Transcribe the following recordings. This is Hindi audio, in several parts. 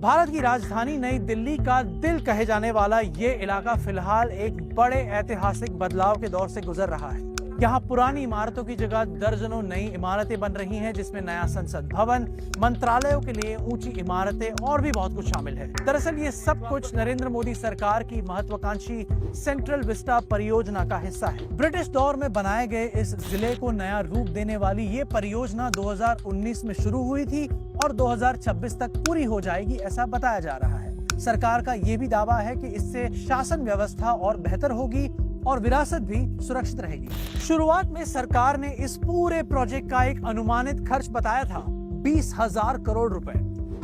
भारत की राजधानी नई दिल्ली का दिल कहे जाने वाला ये इलाका फिलहाल एक बड़े ऐतिहासिक बदलाव के दौर से गुजर रहा है। यहाँ पुरानी इमारतों की जगह दर्जनों नई इमारतें बन रही हैं, जिसमें नया संसद भवन, मंत्रालयों के लिए ऊंची इमारतें और भी बहुत कुछ शामिल है। दरअसल ये सब कुछ नरेंद्र मोदी सरकार की महत्वाकांक्षी सेंट्रल विस्टा परियोजना का हिस्सा है। ब्रिटिश दौर में बनाए गए इस जिले को नया रूप देने वाली ये परियोजना 2019 में शुरू हुई थी और 2026 तक पूरी हो जाएगी, ऐसा बताया जा रहा है। सरकार का ये भी दावा है कि इससे शासन व्यवस्था और बेहतर होगी और विरासत भी सुरक्षित रहेगी। शुरुआत में सरकार ने इस पूरे प्रोजेक्ट का एक अनुमानित खर्च बताया था 20,000 करोड़ रुपए।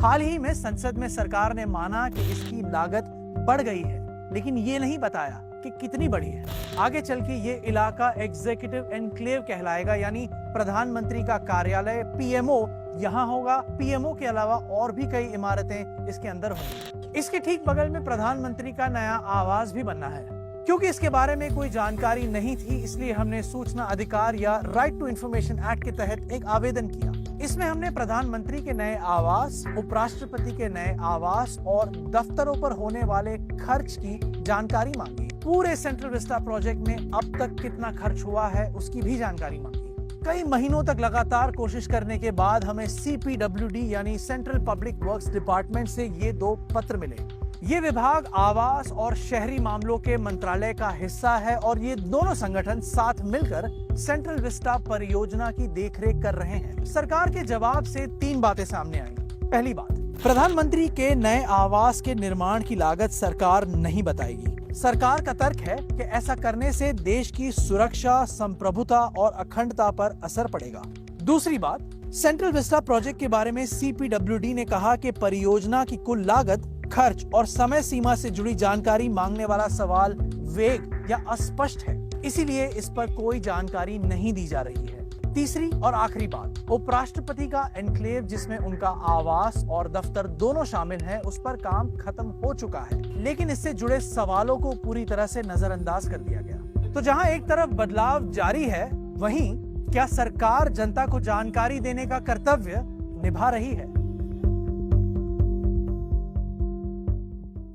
हाल ही में संसद में सरकार ने माना कि इसकी लागत बढ़ गई है, लेकिन ये नहीं बताया कि कितनी बढ़ी है। आगे चल के ये इलाका एग्जीक्यूटिव एनक्लेव कहलाएगा, यानी प्रधानमंत्री का कार्यालय पीएमओ यहाँ होगा। पीएमओ के अलावा और भी कई इमारतें इसके अंदर होंगी। इसके ठीक बगल में प्रधानमंत्री का नया आवास भी बनना है। क्योंकि इसके बारे में कोई जानकारी नहीं थी, इसलिए हमने सूचना अधिकार या राइट टू इंफॉर्मेशन एक्ट के तहत एक आवेदन किया। इसमें हमने प्रधानमंत्री के नए आवास, उपराष्ट्रपति के नए आवास और दफ्तरों पर होने वाले खर्च की जानकारी मांगी। पूरे सेंट्रल विस्टा प्रोजेक्ट में अब तक कितना खर्च हुआ है उसकी भी जानकारी मांगी। कई महीनों तक लगातार कोशिश करने के बाद हमें CPWD यानी सेंट्रल पब्लिक वर्क्स डिपार्टमेंट से ये 2 पत्र मिले। ये विभाग आवास और शहरी मामलों के मंत्रालय का हिस्सा है और ये दोनों संगठन साथ मिलकर सेंट्रल विस्टा परियोजना की देखरेख कर रहे हैं। सरकार के जवाब से 3 बातें सामने आई। पहली बात, प्रधानमंत्री के नए आवास के निर्माण की लागत सरकार नहीं बताएगी। सरकार का तर्क है कि ऐसा करने से देश की सुरक्षा, संप्रभुता और अखंडता पर असर पड़ेगा। दूसरी बात, सेंट्रल विस्टा प्रोजेक्ट के बारे में CPWD ने कहा कि परियोजना की कुल लागत, खर्च और समय सीमा से जुड़ी जानकारी मांगने वाला सवाल वेग या अस्पष्ट है, इसीलिए इस पर कोई जानकारी नहीं दी जा रही है। तीसरी और आखिरी बात, उपराष्ट्रपति का एनक्लेव जिसमें उनका आवास और दफ्तर दोनों शामिल हैं, उस पर काम खत्म हो चुका है, लेकिन इससे जुड़े सवालों को पूरी तरह से नजरअंदाज कर दिया गया। तो जहां एक तरफ बदलाव जारी है, वहीं क्या सरकार जनता को जानकारी देने का कर्तव्य निभा रही है?